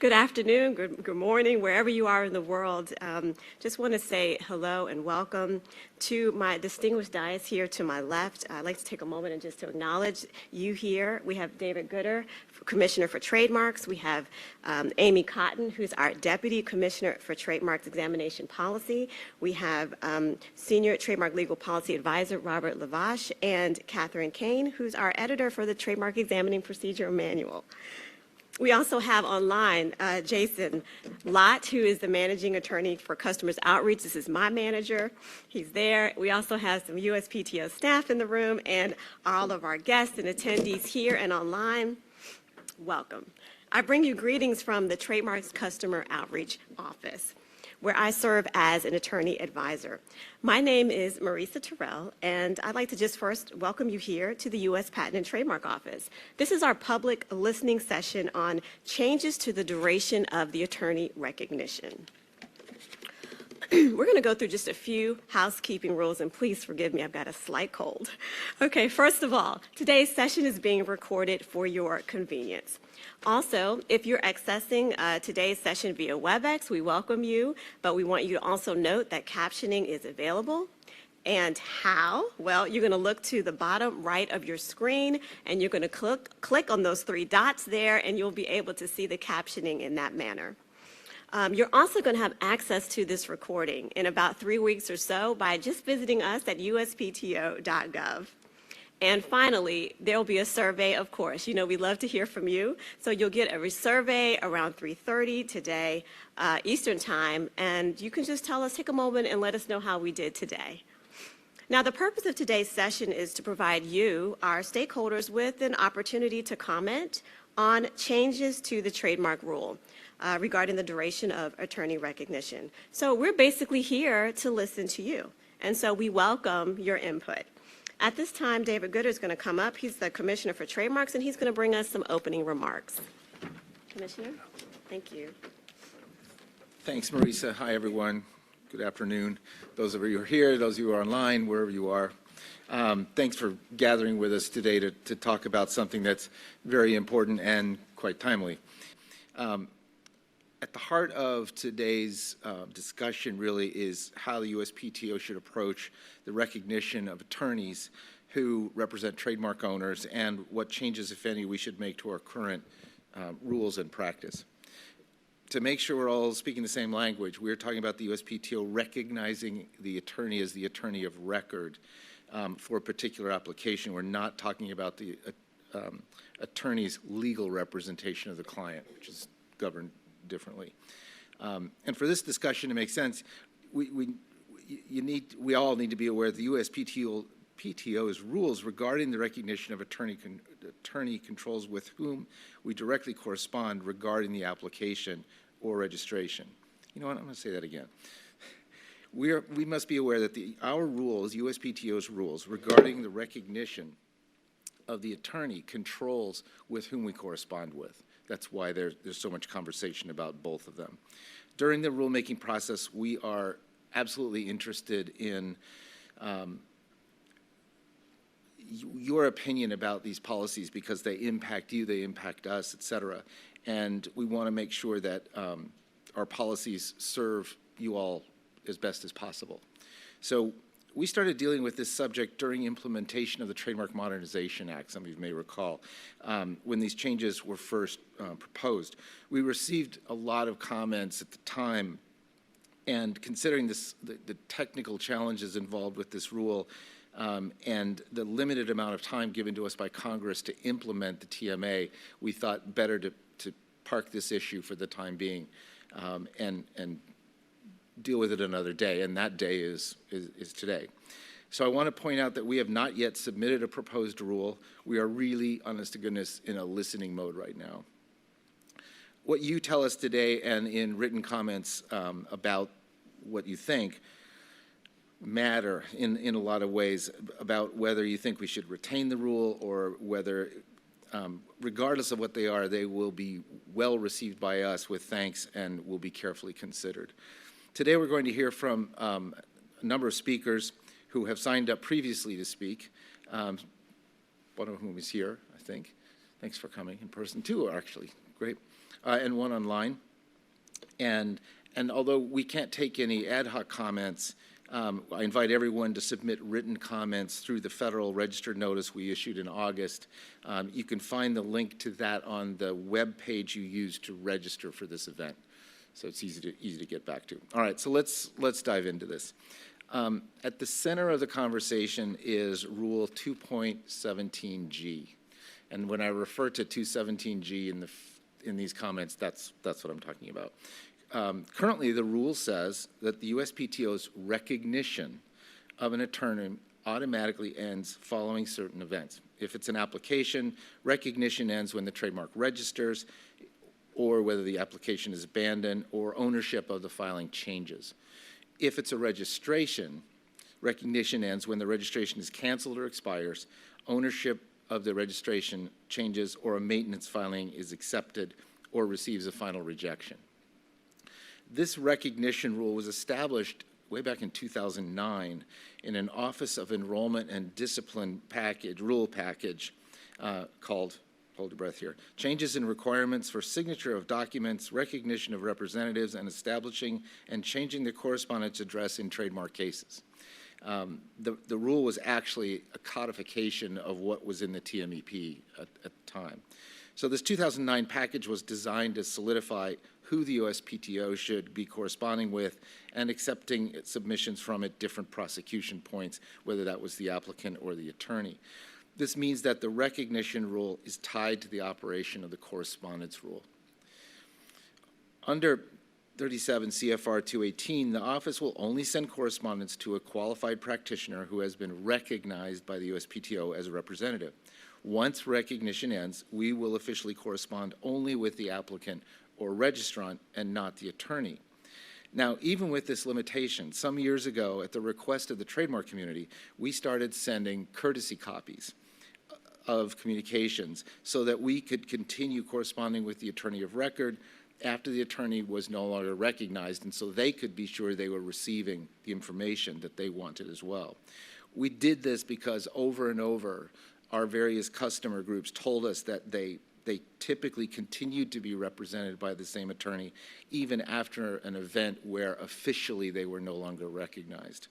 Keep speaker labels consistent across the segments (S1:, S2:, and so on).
S1: Good afternoon, good morning, wherever you are in the world. Just want to say hello and welcome to my distinguished dais here to my left. I'd like to take a moment and just to acknowledge you here. We have David Gooder, Commissioner for Trademarks. We have Amy Cotton, who's our Deputy Commissioner for Trademarks Examination Policy. We have Senior Trademark Legal Policy Advisor Robert Lavache and Catherine Kane, who's our editor for the Trademark Examining Procedure Manual. We also have online Jason Lott, who is the Managing Attorney for Customers Outreach. This is my manager. He's there. We also have some USPTO staff in the room and all of our guests and attendees here and online. Welcome. I bring you greetings from the Trademarks Customer Outreach Office, where I serve as an attorney advisor. My name is Marisa Terrell, and I'd like to just first welcome you here to the U.S. Patent and Trademark Office. This is our public listening session on changes to the duration of the attorney recognition. We're going to go through just a few housekeeping rules, and please forgive me, I've got a slight cold. Okay, first of all, today's session is being recorded for your convenience. Also, if you're accessing today's session via WebEx, we welcome you, but we want you to also note that captioning is available. And how? Well, you're going to look to the bottom right of your screen, and you're going to click on those three dots there, and you'll be able to see the captioning in that manner. You're also going to have access to this recording in about 3 weeks or so by just visiting us at uspto.gov. And finally, there will be a survey, of course. You know, we love to hear from you. So you'll get a survey around 3:30 today, Eastern Time, and you can just tell us, take a moment and let us know how we did today. Now, the purpose of today's session is to provide you, our stakeholders, with an opportunity to comment on changes to the trademark rule regarding the duration of attorney recognition. So we're basically here to listen to you, and so we welcome your input. At this time, David Gooder is going to come up. He's the Commissioner for Trademarks, and he's going to bring us some opening remarks. Commissioner, thank you.
S2: Thanks, Marisa. Hi, everyone. Good afternoon. Those of you who are here, those of you who are online, wherever you are. Thanks for gathering with us today to talk about something that's very important and quite timely. At the heart of today's discussion really is how the USPTO should approach the recognition of attorneys who represent trademark owners and what changes, if any, we should make to our current rules and practice. To make sure we're all speaking the same language, we're talking about the USPTO recognizing the attorney as the attorney of record for a particular application. We're not talking about the attorney's legal representation of the client, which is governed differently. And for this discussion to make sense, we all need to be aware of the USPTO's rules regarding the recognition of attorney controls with whom we directly correspond regarding the application or registration. You know what? I'm going to say that again. We must be aware that our rules, USPTO's rules, regarding the recognition of the attorney controls with whom we correspond with. That's why there's so much conversation about both of them. During the rulemaking process, we are absolutely interested in your opinion about these policies because they impact you, they impact us, et cetera. And we want to make sure that our policies serve you all as best as possible. So we started dealing with this subject during implementation of the Trademark Modernization Act, some of you may recall, when these changes were first proposed. We received a lot of comments at the time, and considering the technical challenges involved with this rule and the limited amount of time given to us by Congress to implement the TMA, we thought better to park this issue for the time being and deal with it another day, and that day is today. So I want to point out that we have not yet submitted a proposed rule. We are really, honest to goodness, in a listening mode right now. What you tell us today and in written comments about what you think matter in a lot of ways about whether you think we should retain the rule or whether, regardless of what they are, they will be well received by us with thanks and will be carefully considered. Today we're going to hear from a number of speakers who have signed up previously to speak, one of whom is here, I think. Thanks for coming in person. Two, actually. great, and one online. And although we can't take any ad hoc comments, I invite everyone to submit written comments through the Federal Register notice we issued in August. You can find the link to that on the web page you used to register for this event. So it's easy to get back to. All right, so let's dive into this. At the center of the conversation is Rule 2.17G. And when I refer to 217G in these comments, that's what I'm talking about. Currently, the rule says that the USPTO's recognition of an attorney automatically ends following certain events. If it's an application, recognition ends when the trademark registers, or whether the application is abandoned, or ownership of the filing changes. If it's a registration, recognition ends when the registration is canceled or expires, ownership of the registration changes, or a maintenance filing is accepted or receives a final rejection. This recognition rule was established way back in 2009 in an Office of Enrollment and Discipline rule package called, hold your breath here, Changes in Requirements for Signature of Documents, Recognition of Representatives, and Establishing and Changing the Correspondence Address in Trademark Cases. The rule was actually a codification of what was in the TMEP at the time. So this 2009 package was designed to solidify who the USPTO should be corresponding with and accepting submissions from at different prosecution points, whether that was the applicant or the attorney. This means that the recognition rule is tied to the operation of the correspondence rule. Under 37 CFR 218, the office will only send correspondence to a qualified practitioner who has been recognized by the USPTO as a representative. Once recognition ends, we will officially correspond only with the applicant or registrant and not the attorney. Now, even with this limitation, some years ago, at the request of the trademark community, we started sending courtesy copies of communications so that we could continue corresponding with the attorney of record after the attorney was no longer recognized, and so they could be sure they were receiving the information that they wanted as well. We did this because over and over, our various customer groups told us that they typically continued to be represented by the same attorney even after an event where officially they were no longer recognized.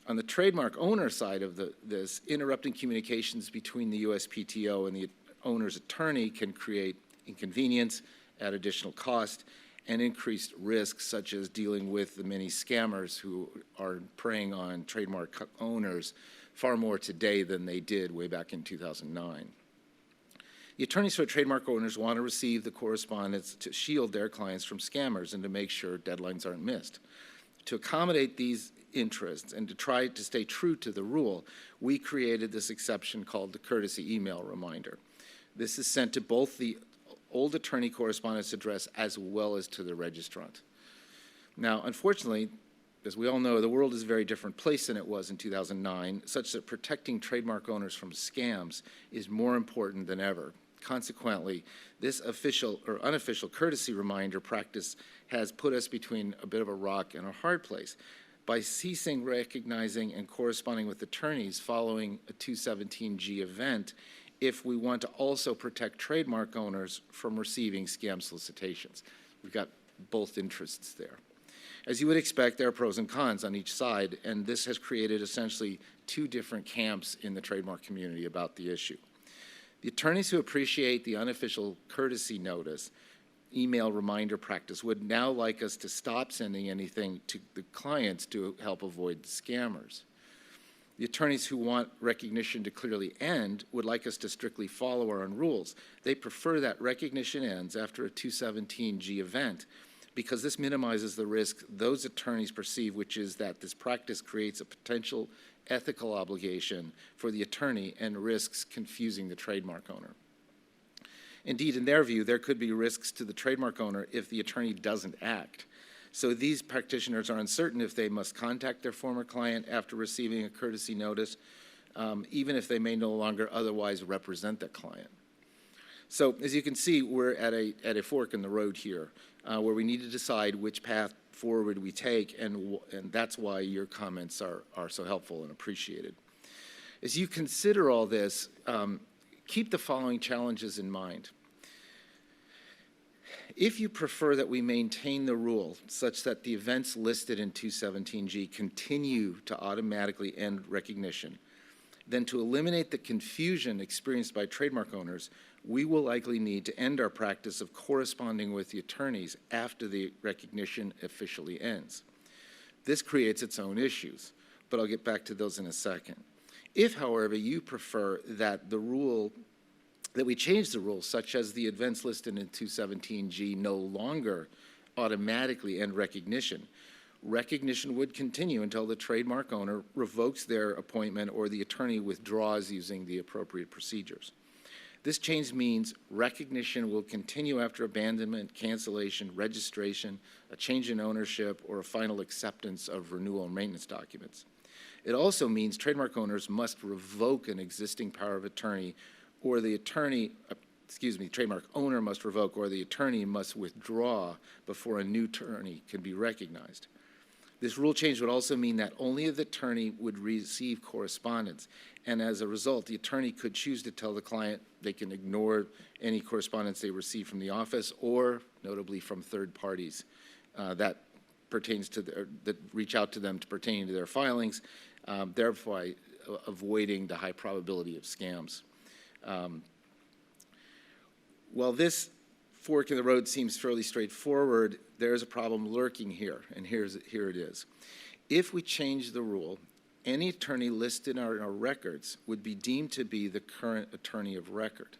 S2: On the trademark owner side of this, interrupting communications between the USPTO and the owner's attorney can create inconvenience, add additional cost, and increased risks, such as dealing with the many scammers who are preying on trademark owners far more today than they did way back in 2009. The attorneys for trademark owners want to receive the correspondence to shield their clients from scammers and to make sure deadlines aren't missed. To accommodate these interests and to try to stay true to the rule, we created this exception called the courtesy email reminder. This is sent to both the old attorney correspondence address as well as to the registrant. Now, unfortunately, as we all know, the world is a very different place than it was in 2009, such that protecting trademark owners from scams is more important than ever. Consequently, this official or unofficial courtesy reminder practice has put us between a bit of a rock and a hard place. By ceasing recognizing and corresponding with attorneys following a 217G event, if we want to also protect trademark owners from receiving scam solicitations. We've got both interests there. As you would expect, there are pros and cons on each side, and this has created essentially two different camps in the trademark community about the issue. The attorneys who appreciate the unofficial courtesy notice email reminder practice would now like us to stop sending anything to the clients to help avoid the scammers. The attorneys who want recognition to clearly end would like us to strictly follow our own rules. They prefer that recognition ends after a 217G event because this minimizes the risk those attorneys perceive, which is that this practice creates a potential ethical obligation for the attorney and risks confusing the trademark owner. Indeed, in their view, there could be risks to the trademark owner if the attorney doesn't act. So these practitioners are uncertain if they must contact their former client after receiving a courtesy notice, even if they may no longer otherwise represent the client. So as you can see, we're at a fork in the road here, where we need to decide which path forward we take, and that's why your comments are so helpful and appreciated. As you consider all this, keep the following challenges in mind. If you prefer that we maintain the rule such that the events listed in 217G continue to automatically end recognition, then to eliminate the confusion experienced by trademark owners, we will likely need to end our practice of corresponding with the attorneys after the recognition officially ends. This creates its own issues, but I'll get back to those in a second. If, however, you prefer that we change the rule such as the events listed in 217G no longer automatically end recognition, recognition would continue until the trademark owner revokes their appointment or the attorney withdraws using the appropriate procedures. This change means recognition will continue after abandonment, cancellation, registration, a change in ownership, or a final acceptance of renewal and maintenance documents. It also means trademark owners must revoke an existing power of attorney, or the trademark owner must revoke, or the attorney must withdraw before a new attorney can be recognized. This rule change would also mean that only the attorney would receive correspondence, and as a result, the attorney could choose to tell the client they can ignore any correspondence they receive from the office or, notably, from third parties that reach out to them pertaining to their filings, thereby avoiding the high probability of scams. While this fork in the road seems fairly straightforward, there's a problem lurking here, and here it is. If we change the rule, any attorney listed in our records would be deemed to be the current attorney of record.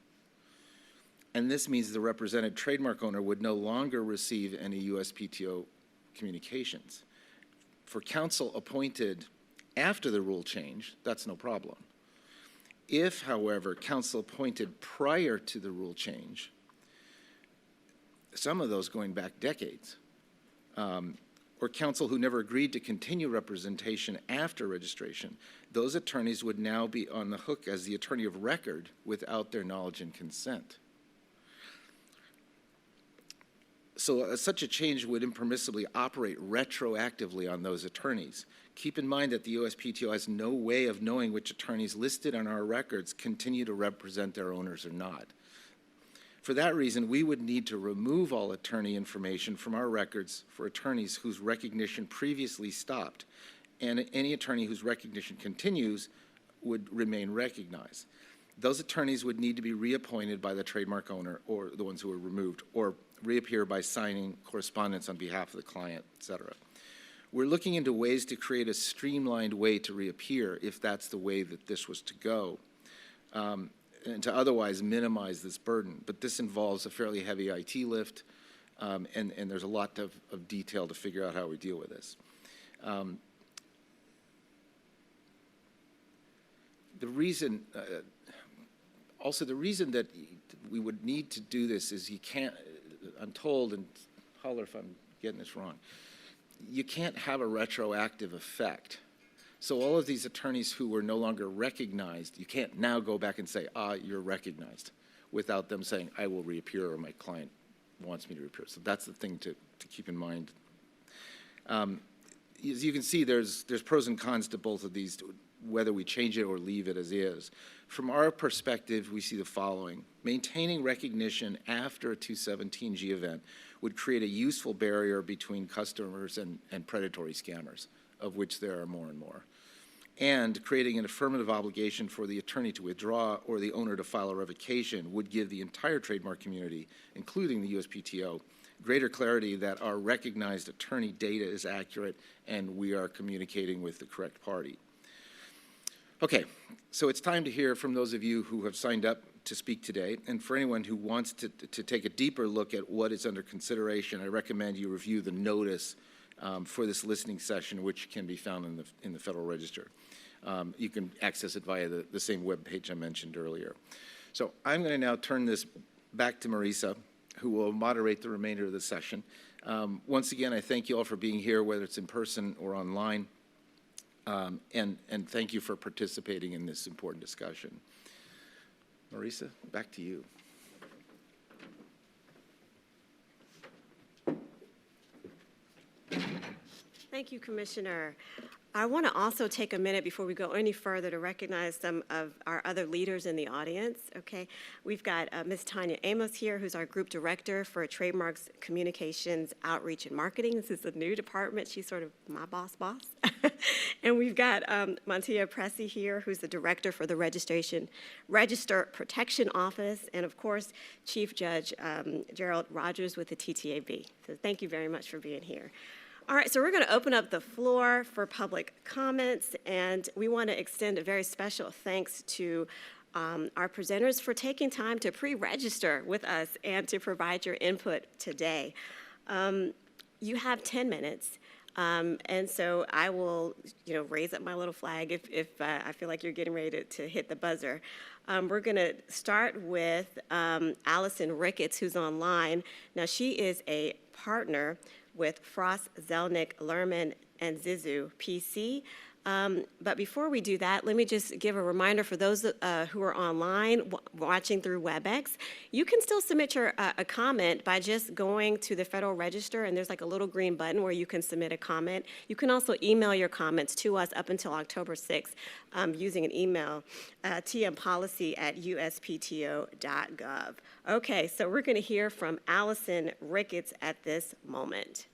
S2: And this means the represented trademark owner would no longer receive any USPTO communications. For counsel appointed after the rule change, that's no problem. If, however, counsel appointed prior to the rule change, some of those going back decades, or counsel who never agreed to continue representation after registration, those attorneys would now be on the hook as the attorney of record without their knowledge and consent. So such a change would impermissibly operate retroactively on those attorneys. Keep in mind that the USPTO has no way of knowing which attorneys listed on our records continue to represent their owners or not. For that reason, we would need to remove all attorney information from our records for attorneys whose recognition previously stopped, and any attorney whose recognition continues would remain recognized. Those attorneys would need to be reappointed by the trademark owner, or the ones who were removed, or reappear by signing correspondence on behalf of the client, et cetera. We're looking into ways to create a streamlined way to reappear if that's the way that this was to go, and to otherwise minimize this burden. But this involves a fairly heavy IT lift, and there's a lot of detail to figure out how we deal with this. The reason that we would need to do this is you can't, I'm told, and holler if I'm getting this wrong, you can't have a retroactive effect. So all of these attorneys who were no longer recognized, you can't now go back and say, you're recognized, without them saying, I will reappear, or my client wants me to reappear. So that's the thing to keep in mind. As you can see, there's pros and cons to both of these, whether we change it or leave it as is. From our perspective, we see the following. Maintaining recognition after a 217G event would create a useful barrier between customers and predatory scammers, of which there are more and more. And creating an affirmative obligation for the attorney to withdraw or the owner to file a revocation would give the entire trademark community, including the USPTO, greater clarity that our recognized attorney data is accurate and we are communicating with the correct party. Okay, so it's time to hear from those of you who have signed up to speak today, and for anyone who wants to take a deeper look at what is under consideration, I recommend you review the notice for this listening session, which can be found in the Federal Register. You can access it via the same web page I mentioned earlier. So I'm going to now turn this back to Marisa, who will moderate the remainder of the session. Once again, I thank you all for being here, whether it's in person or online. And thank you for participating in this important discussion. Marisa, back to you.
S1: Thank you, Commissioner. I want to also take a minute before we go any further to recognize some of our other leaders in the audience, okay? We've got Ms. Tanya Amos here, who's our Group Director for Trademarks, Communications, Outreach, and Marketing. This is a new department. She's sort of my boss. And we've got Montia Pressy here, who's the Director for the Register Protection Office, and of course, Chief Judge Gerald Rogers with the TTAB. So thank you very much for being here. All right, so we're going to open up the floor for public comments, and we want to extend a very special thanks to our presenters for taking time to pre-register with us and to provide your input today. You have 10 minutes, and so I will, raise up my little flag if I feel like you're getting ready to hit the buzzer. We're going to start with Allison Ricketts, who's online. Now, she is a partner with Frost, Zelnick, Lerman, and Zizou, PC. But before we do that, let me just give a reminder for those who are online watching through WebEx. You can still submit a comment by just going to the Federal Register, and there's like a little green button where you can submit a comment. You can also email your comments to us up until October 6th using an email, tmpolicy@uspto.gov. Okay, so we're going to hear from Allison Ricketts at this moment.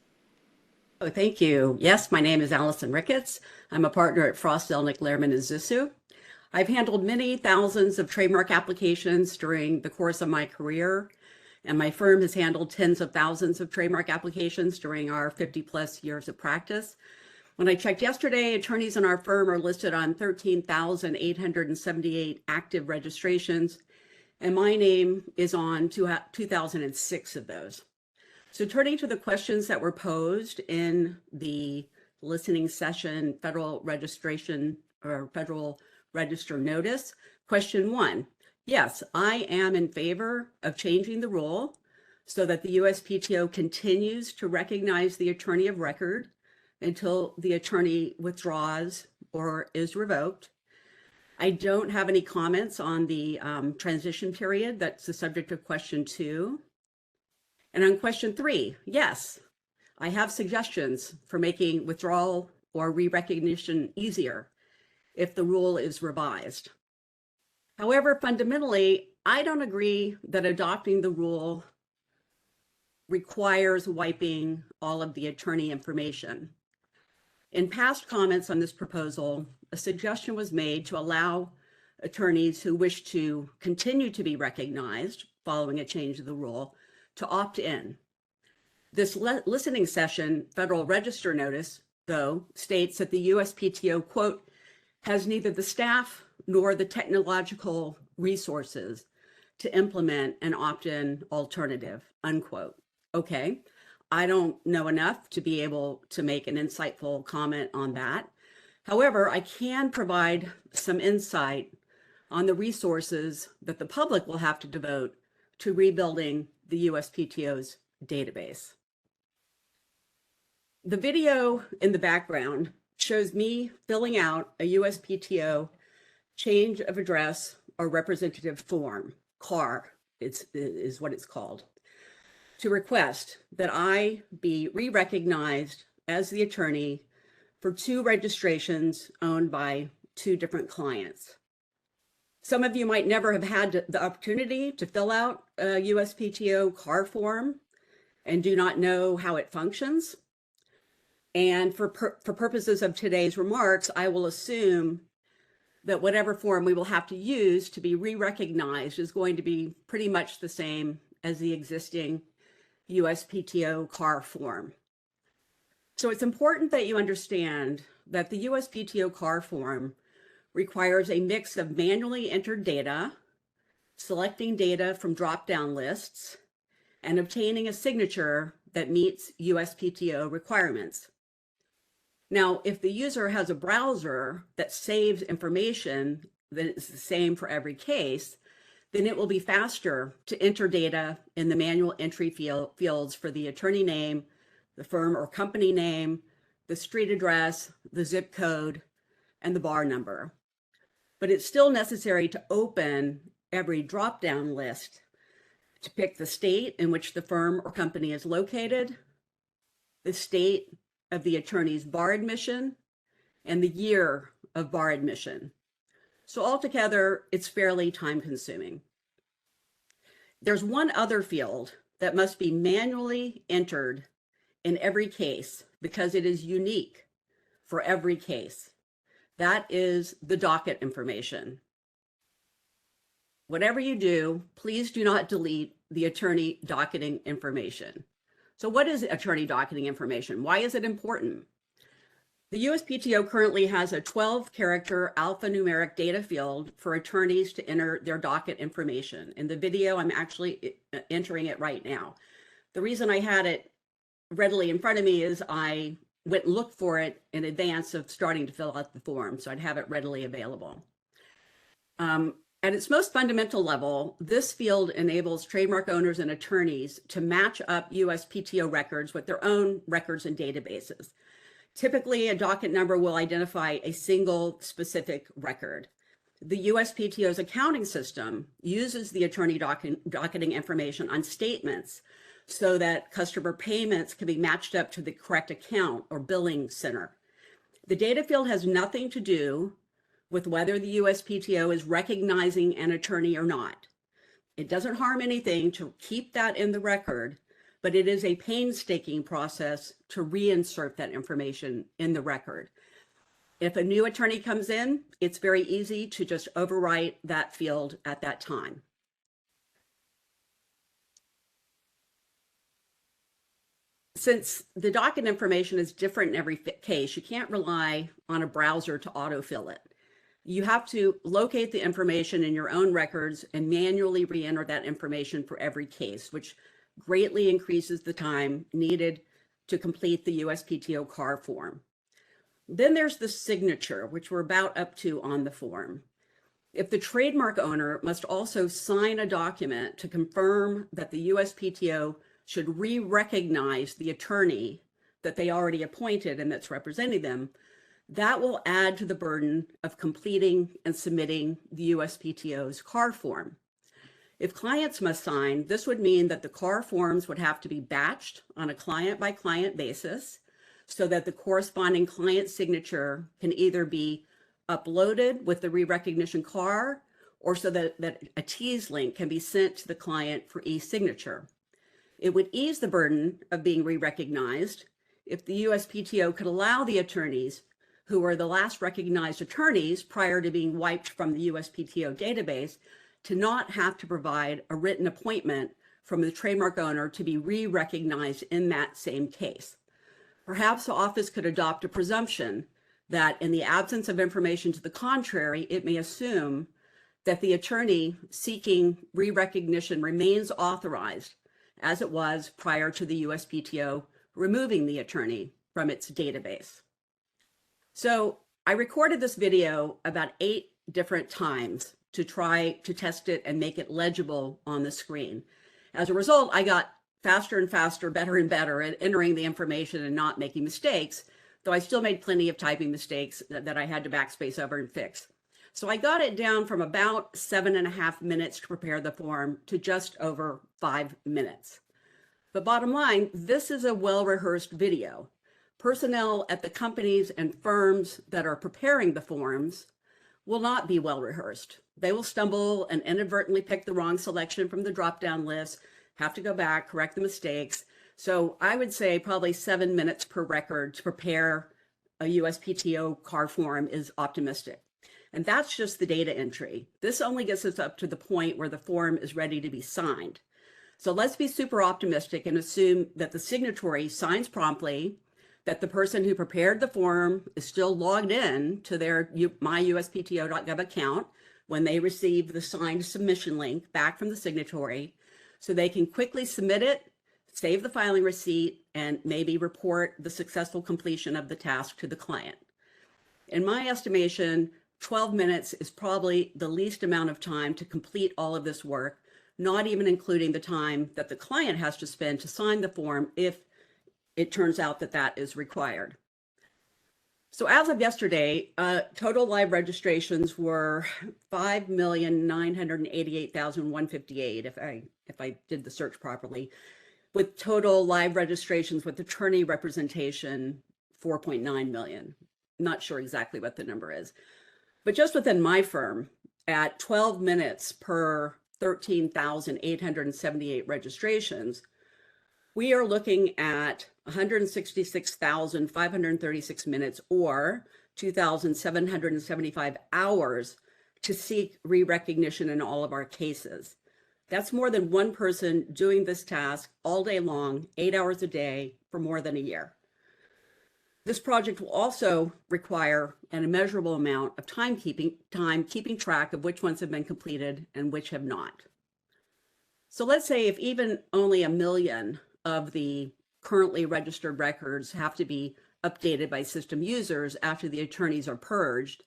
S3: Oh, thank you. Yes, my name is Allison Ricketts. I'm a partner at Frost, Zelnick, Lerman, and Zizou. I've handled many thousands of trademark applications during the course of my career, and my firm has handled tens of thousands of trademark applications during our 50-plus years of practice. When I checked yesterday, attorneys in our firm are listed on 13,878 active registrations, and my name is on 2,006 of those. So turning to the questions that were posed in the listening session, Federal Registration or Federal Register Notice, question 1, yes, I am in favor of changing the rule so that the USPTO continues to recognize the attorney of record until the attorney withdraws or is revoked. I don't have any comments on the transition period. That's the subject of question 2. And on question 3, yes, I have suggestions for making withdrawal or re-recognition easier if the rule is revised. However, fundamentally, I don't agree that adopting the rule requires wiping all of the attorney information. In past comments on this proposal, a suggestion was made to allow attorneys who wish to continue to be recognized following a change of the rule to opt in. This listening session Federal Register Notice, though, states that the USPTO, quote, has neither the staff nor the technological resources to implement an opt-in alternative, unquote. Okay, I don't know enough to be able to make an insightful comment on that. However, I can provide some insight on the resources that the public will have to devote to rebuilding the USPTO's database. The video in the background shows me filling out a USPTO change of address or representative form, CAR is what it's called, to request that I be re-recognized as the attorney for 2 registrations owned by 2 different clients. Some of you might never have had the opportunity to fill out a USPTO CAR form and do not know how it functions. And for purposes of today's remarks, I will assume that whatever form we will have to use to be re-recognized is going to be pretty much the same as the existing USPTO CAR form. So it's important that you understand that the USPTO CAR form requires a mix of manually entered data, selecting data from drop-down lists, and obtaining a signature that meets USPTO requirements. Now, if the user has a browser that saves information that is the same for every case, then it will be faster to enter data in the manual entry fields for the attorney name, the firm or company name, the street address, the zip code, and the bar number. But it's still necessary to open every drop-down list to pick the state in which the firm or company is located, the state of the attorney's bar admission, and the year of bar admission. So altogether, it's fairly time consuming. There's one other field that must be manually entered in every case because it is unique for every case. That is the docket information. Whatever you do, please do not delete the attorney docketing information. So what is attorney docketing information? Why is it important? The USPTO currently has a 12-character alphanumeric data field for attorneys to enter their docket information. In the video, I'm actually entering it right now. The reason I had it readily in front of me is I went and looked for it in advance of starting to fill out the form, so I'd have it readily available. At its most fundamental level, this field enables trademark owners and attorneys to match up USPTO records with their own records and databases. Typically, a docket number will identify a single specific record. The USPTO's accounting system uses the attorney docketing information on statements so that customer payments can be matched up to the correct account or billing center. The data field has nothing to do with whether the USPTO is recognizing an attorney or not. It doesn't harm anything to keep that in the record, but it is a painstaking process to reinsert that information in the record. If a new attorney comes in, it's very easy to just overwrite that field at that time. Since the docket information is different in every case, you can't rely on a browser to autofill it. You have to locate the information in your own records and manually re-enter that information for every case, which greatly increases the time needed to complete the USPTO CAR form. Then there's the signature, which we're about up to on the form. If the trademark owner must also sign a document to confirm that the USPTO should re-recognize the attorney that they already appointed and that's representing them, that will add to the burden of completing and submitting the USPTO's CAR form. If clients must sign, this would mean that the CAR forms would have to be batched on a client-by-client basis so that the corresponding client signature can either be uploaded with the re-recognition CAR or so that a Teams link can be sent to the client for e-signature. It would ease the burden of being re-recognized if the USPTO could allow the attorneys who were the last recognized attorneys prior to being wiped from the USPTO database to not have to provide a written appointment from the trademark owner to be re-recognized in that same case. Perhaps the office could adopt a presumption that in the absence of information to the contrary, it may assume that the attorney seeking re-recognition remains authorized as it was prior to the USPTO removing the attorney from its database. So I recorded this video about 8 different times to try to test it and make it legible on the screen. As a result, I got faster and faster, better and better at entering the information and not making mistakes, though I still made plenty of typing mistakes that I had to backspace over and fix. So I got it down from about 7.5 minutes to prepare the form to just over 5 minutes. But bottom line, this is a well-rehearsed video. Personnel at the companies and firms that are preparing the forms will not be well rehearsed. They will stumble and inadvertently pick the wrong selection from the drop-down list, have to go back, correct the mistakes. So I would say probably 7 minutes per record to prepare a USPTO CAR form is optimistic. And that's just the data entry. This only gets us up to the point where the form is ready to be signed. So let's be super optimistic and assume that the signatory signs promptly, that the person who prepared the form is still logged in to their myuspto.gov account when they receive the signed submission link back from the signatory, so they can quickly submit it, save the filing receipt, and maybe report the successful completion of the task to the client. In my estimation, 12 minutes is probably the least amount of time to complete all of this work, not even including the time that the client has to spend to sign the form if it turns out that that is required. So as of yesterday, total live registrations were 5,988,158 if I did the search properly, with total live registrations with attorney representation 4.9 million. not sure exactly what the number is, but just within my firm, at 12 minutes per 13,878 registrations, we are looking at 166,536 minutes or 2,775 hours to seek re-recognition in all of our cases. That's more than one person doing this task all day long, 8 hours a day for more than a year. This project will also require an immeasurable amount of time keeping track of which ones have been completed and which have not. So let's say if even only 1 million of the currently registered records have to be updated by system users after the attorneys are purged,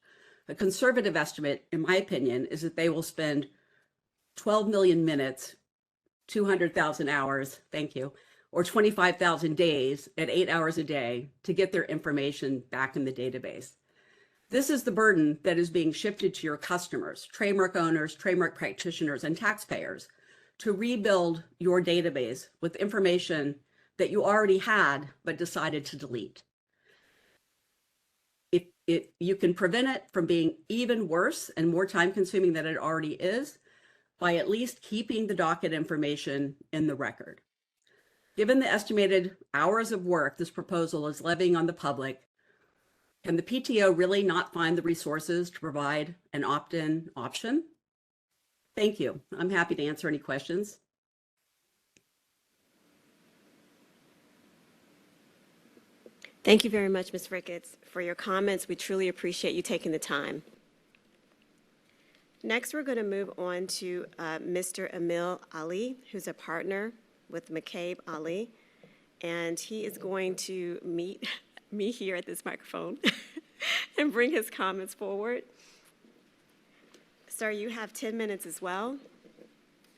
S3: a conservative estimate, in my opinion, is that they will spend 12 million minutes, 200,000 hours, thank you, or 25,000 days at 8 hours a day to get their information back in the database. This is the burden that is being shifted to your customers, trademark owners, trademark practitioners, and taxpayers to rebuild your database with information that you already had but decided to delete. If you can prevent it from being even worse and more time consuming than it already is by at least keeping the docket information in the record. Given the estimated hours of work this proposal is levying on the public, can the PTO really not find the resources to provide an opt-in option? Thank you. I'm happy to answer any questions.
S1: Thank you very much, Ms. Ricketts, for your comments. We truly appreciate you taking the time. Next, we're going to move on to Mr. Emil Ali, who's a partner with McCabe Ali, and he is going to meet me here at this microphone and bring his comments forward. Sir, you have 10 minutes as well.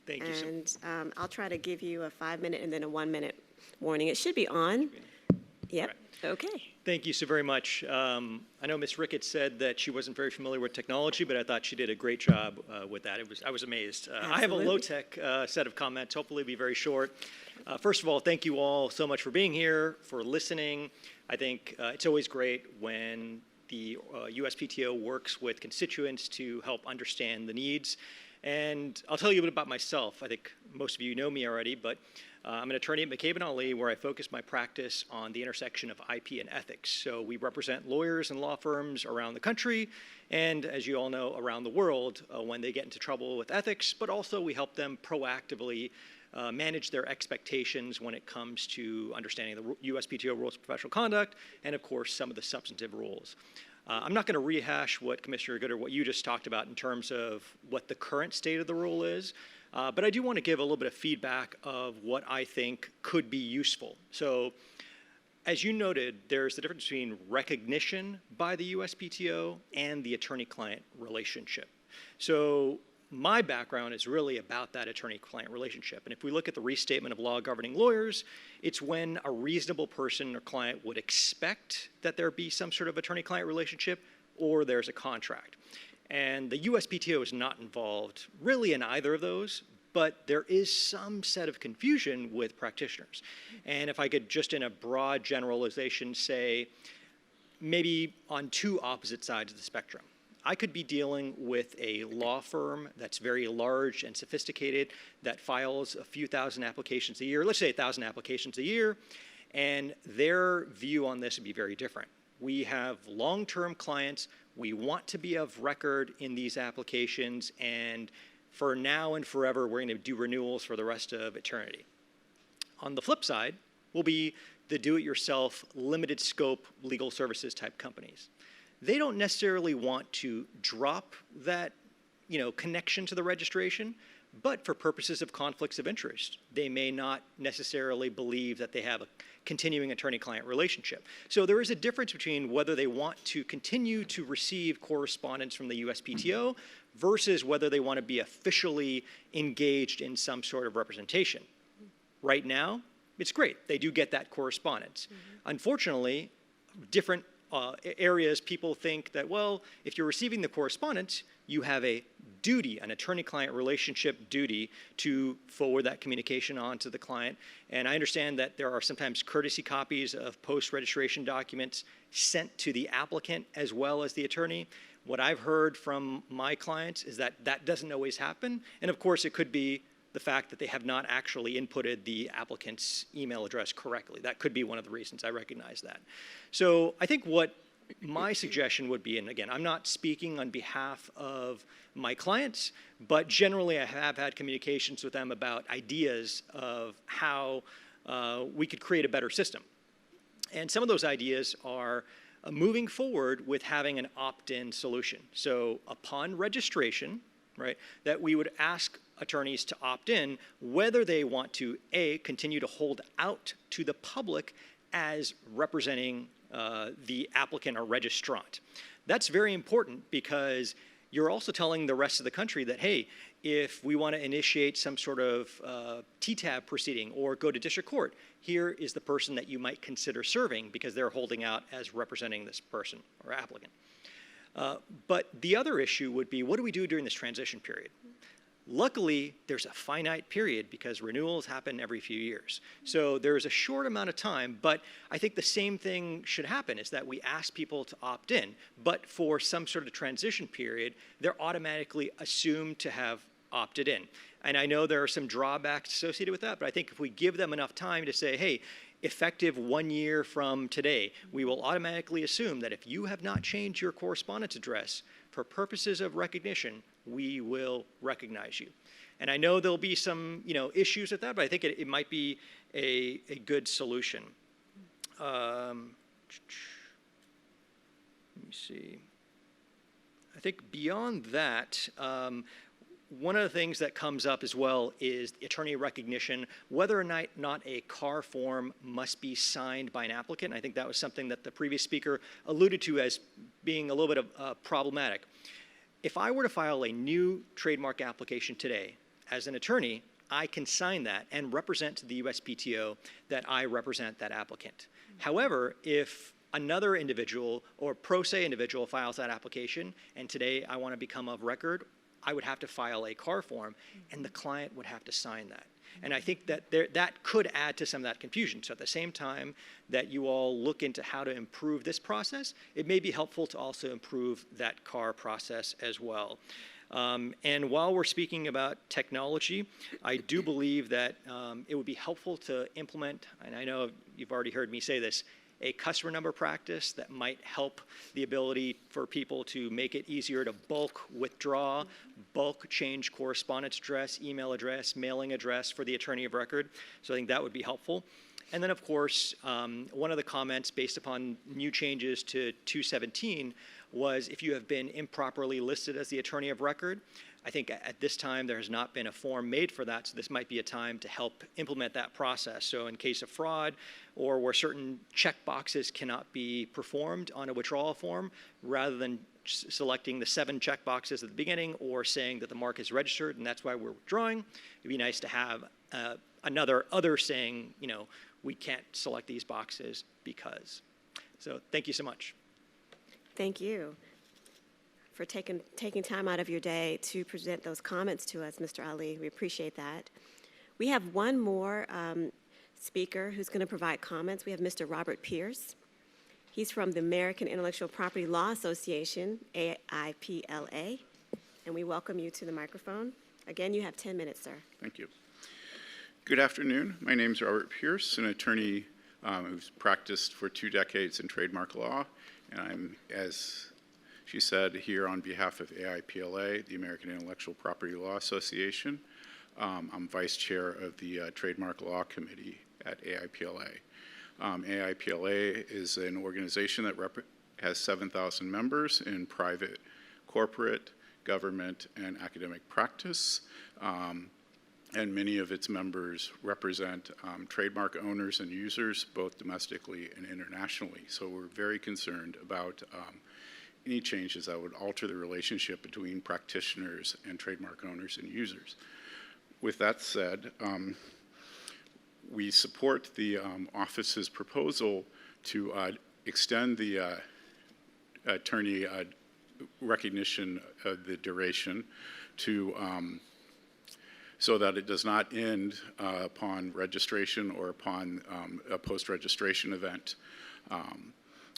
S4: Thank you, sir.
S1: And I'll try to give you a 5-minute and then a 1-minute warning. It should be on. Yep.
S4: Right.
S1: Okay.
S4: Thank you so very much. I know Ms. Ricketts said that she wasn't very familiar with technology, but I thought she did a great job with that. I was amazed. I have a low-tech set of comments, hopefully be very short. First of all, thank you all so much for being here, for listening. I think it's always great when the USPTO works with constituents to help understand the needs. And I'll tell you a bit about myself. I think most of you know me already, but I'm an attorney at McCabe & Ali, where I focus my practice on the intersection of IP and ethics. So we represent lawyers and law firms around the country, and as you all know, around the world when they get into trouble with ethics, but also we help them proactively manage their expectations when it comes to understanding the USPTO rules of professional conduct, and of course, some of the substantive rules. I'm not going to rehash what Commissioner Gooder, what you just talked about in terms of what the current state of the rule is, but I do want to give a little bit of feedback of what I think could be useful. So, as you noted, there's the difference between recognition by the USPTO and the attorney-client relationship. So, my background is really about that attorney-client relationship. And if we look at the restatement of law governing lawyers, it's when a reasonable person or client would expect that there be some sort of attorney-client relationship or there's a contract. And the USPTO is not involved really in either of those, but there is some set of confusion with practitioners. And if I could just in a broad generalization say, maybe on two opposite sides of the spectrum. I could be dealing with a law firm that's very large and sophisticated that files a few thousand applications a year, let's say 1,000 applications a year, and their view on this would be very different. We have long-term clients. We want to be of record in these applications, and for now and forever, we're going to do renewals for the rest of eternity. On the flip side will be the do-it-yourself, limited scope legal services type companies. They don't necessarily want to drop that, connection to the registration, but for purposes of conflicts of interest, they may not necessarily believe that they have a continuing attorney-client relationship. So there is a difference between whether they want to continue to receive correspondence from the USPTO versus whether they want to be officially engaged in some sort of representation. Right now, it's great. They do get that correspondence. Unfortunately, different areas people think that, well, if you're receiving the correspondence, you have a duty, an attorney-client relationship duty, to forward that communication on to the client. And I understand that there are sometimes courtesy copies of post-registration documents sent to the applicant as well as the attorney. What I've heard from my clients is that that doesn't always happen. And of course, it could be the fact that they have not actually inputted the applicant's email address correctly. That could be one of the reasons. I recognize that. So I think what my suggestion would be, and again, I'm not speaking on behalf of my clients, but generally I have had communications with them about ideas of how we could create a better system. And some of those ideas are moving forward with having an opt-in solution. So upon registration, right, that we would ask attorneys to opt in whether they want to, A, continue to hold out to the public as representing the applicant or registrant. That's very important because you're also telling the rest of the country that, hey, if we want to initiate some sort of TTAB proceeding or go to district court, here is the person that you might consider serving because they're holding out as representing this person or applicant. But the other issue would be, what do we do during this transition period? Luckily, there's a finite period because renewals happen every few years. So there's a short amount of time, but I think the same thing should happen, is that we ask people to opt in, but for some sort of transition period, they're automatically assumed to have opted in. And I know there are some drawbacks associated with that, but I think if we give them enough time to say, hey, effective 1 year from today, we will automatically assume that if you have not changed your correspondence address, for purposes of recognition, we will recognize you. And I know there'll be some, issues with that, but I think it might be a good solution. Let me see. I think beyond that, one of the things that comes up as well is attorney recognition, whether or not a CAR form must be signed by an applicant. I think that was something that the previous speaker alluded to as being a little bit of problematic. If I were to file a new trademark application today, as an attorney, I can sign that and represent to the USPTO that I represent that applicant. However, if another individual or pro se individual files that application, and today I want to become of record, I would have to file a CAR form, and the client would have to sign that. And I think that that could add to some of that confusion. So at the same time that you all look into how to improve this process, it may be helpful to also improve that CAR process as well. And while we're speaking about technology, I do believe that it would be helpful to implement, and I know you've already heard me say this, a customer number practice that might help the ability for people to make it easier to bulk withdraw, bulk change correspondence address, email address, mailing address for the attorney of record. So I think that would be helpful. And then, of course, one of the comments based upon new changes to 217 was if you have been improperly listed as the attorney of record. I think at this time there has not been a form made for that, so this might be a time to help implement that process. So in case of fraud or where certain check boxes cannot be performed on a withdrawal form, rather than selecting the 7 check boxes at the beginning or saying that the mark is registered and that's why we're withdrawing, it'd be nice to have other saying, we can't select these boxes because. So thank you so much.
S1: Thank you for taking time out of your day to present those comments to us, Mr. Ali. We appreciate that. We have one more speaker who's going to provide comments. We have Mr. Robert Pierce. He's from the American Intellectual Property Law Association, AIPLA, and we welcome you to the microphone. Again, you have 10 minutes, sir.
S5: Thank you. Good afternoon. My name is Robert Pierce, an attorney who's practiced for 2 decades in trademark law, and I'm, as she said, here on behalf of AIPLA, the American Intellectual Property Law Association. I'm vice chair of the Trademark Law Committee at AIPLA. AIPLA is an organization that has 7,000 members in private, corporate, government, and academic practice. And many of its members represent trademark owners and users, both domestically and internationally. So we're very concerned about any changes that would alter the relationship between practitioners and trademark owners and users. With that said, we support the office's proposal to extend the attorney recognition of the duration to so that it does not end upon registration or upon a post-registration event,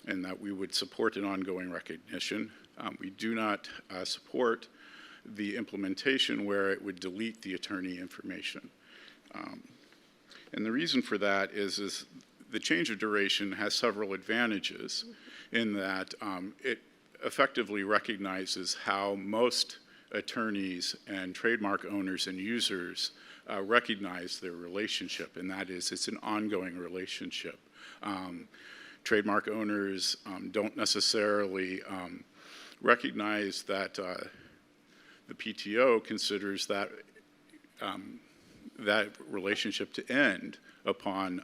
S5: and that we would support an ongoing recognition. We do not support the implementation where it would delete the attorney information. And the reason for that is the change of duration has several advantages in that it effectively recognizes how most attorneys and trademark owners and users recognize their relationship, and that is it's an ongoing relationship. Trademark owners don't necessarily recognize that the PTO considers that that relationship to end upon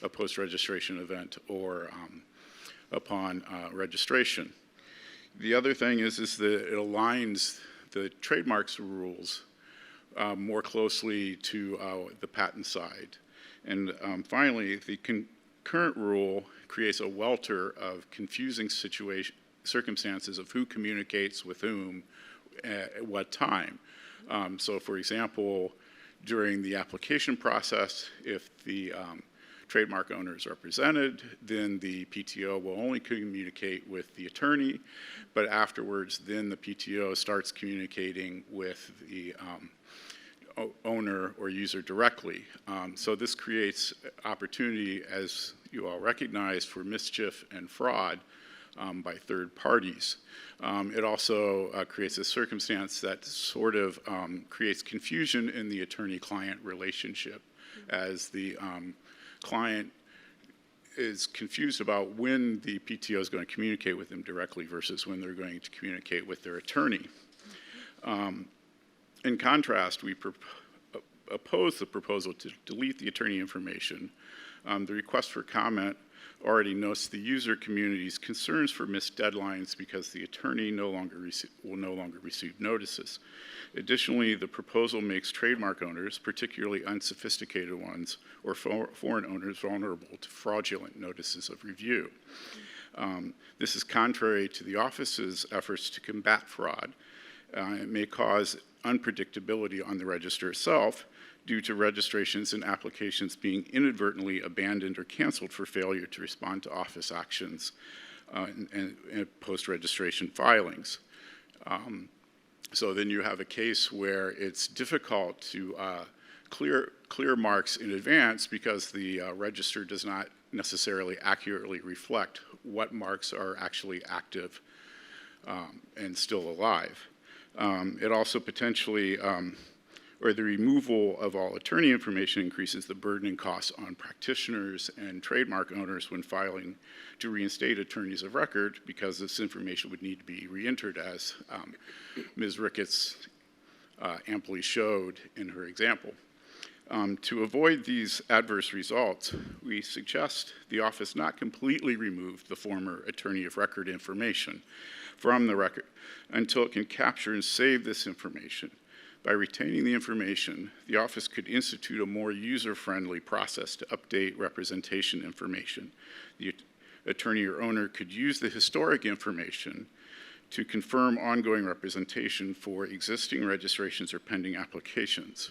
S5: a post-registration event or upon registration. The other thing is that it aligns the trademarks rules more closely to the patent side. And finally, the concurrent rule creates a welter of confusing circumstances of who communicates with whom at what time. So for example, during the application process, if the trademark owner is represented, then the PTO will only communicate with the attorney, but afterwards, then the PTO starts communicating with the owner or user directly. So this creates opportunity, as you all recognize, for mischief and fraud by third parties. It also creates a circumstance that sort of creates confusion in the attorney-client relationship, as the client is confused about when the PTO is going to communicate with them directly versus when they're going to communicate with their attorney. In contrast, we oppose the proposal to delete the attorney information. The request for comment already notes the user community's concerns for missed deadlines because the attorney will no longer receive notices. Additionally, the proposal makes trademark owners, particularly unsophisticated ones or foreign owners, vulnerable to fraudulent notices of review. This is contrary to the office's efforts to combat fraud. It may cause unpredictability on the register itself due to registrations and applications being inadvertently abandoned or canceled for failure to respond to office actions and post-registration filings. So then you have a case where it's difficult to clear marks in advance because the register does not necessarily accurately reflect what marks are actually active and still alive. It also potentially, or the removal of all attorney information increases the burden and costs on practitioners and trademark owners when filing to reinstate attorneys of record, because this information would need to be re-entered, as Ms. Ricketts amply showed in her example. To avoid these adverse results, we suggest the office not completely remove the former attorney of record information from the record until it can capture and save this information. By retaining the information, the office could institute a more user-friendly process to update representation information. The attorney or owner could use the historic information to confirm ongoing representation for existing registrations or pending applications.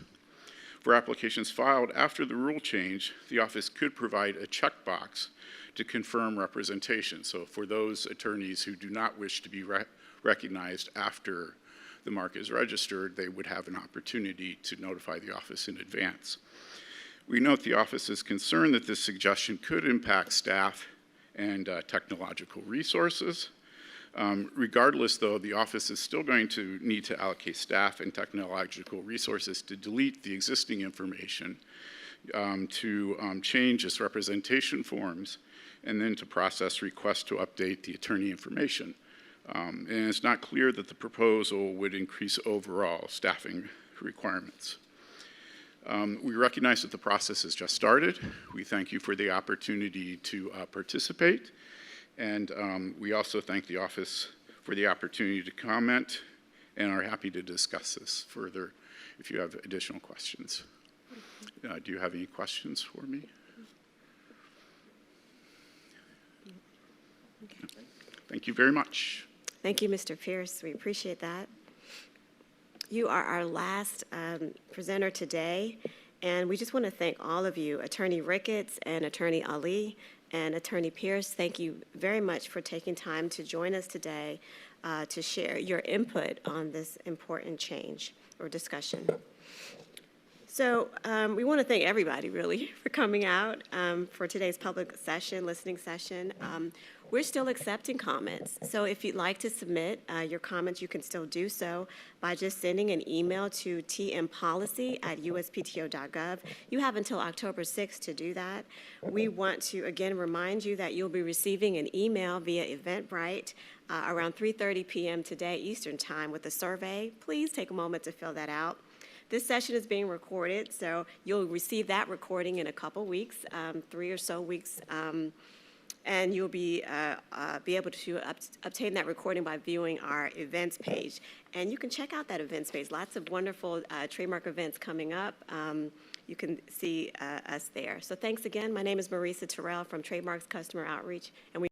S5: For applications filed after the rule change, the office could provide a checkbox to confirm representation. So for those attorneys who do not wish to be recognized after the mark is registered, they would have an opportunity to notify the office in advance. We note the office is concerned that this suggestion could impact staff and technological resources. Regardless, though, the office is still going to need to allocate staff and technological resources to delete the existing information, to change its representation forms, and then to process requests to update the attorney information. And it's not clear that the proposal would increase overall staffing requirements. We recognize that the process has just started. We thank you for the opportunity to participate. And we also thank the office for the opportunity to comment and are happy to discuss this further if you have additional questions. Do you have any questions for me?
S1: Okay.
S5: Thank Thank you very much.
S1: Thank you, Mr. Pierce. We appreciate that. You are our last presenter today, and we just want to thank all of you, Attorney Ricketts and Attorney Ali and Attorney Pierce. Thank you very much for taking time to join us today to share your input on this important change or discussion. So we want to thank everybody, really, for coming out for today's public session, listening session. We're still accepting comments, so if you'd like to submit your comments, you can still do so by just sending an email to tmpolicy@uspto.gov. You have until October 6th to do that. We want to, again, remind you that you'll be receiving an email via Eventbrite around 3:30 p.m. today, Eastern Time, with a survey. Please take a moment to fill that out. This session is being recorded, so you'll receive that recording in a couple weeks, 3 or so weeks, and you'll be able to obtain that recording by viewing our events page. And you can check out that events page. Lots of wonderful trademark events coming up. You can see us there. So thanks again. My name is Marisa Terrell from Trademark's Customer Outreach, and we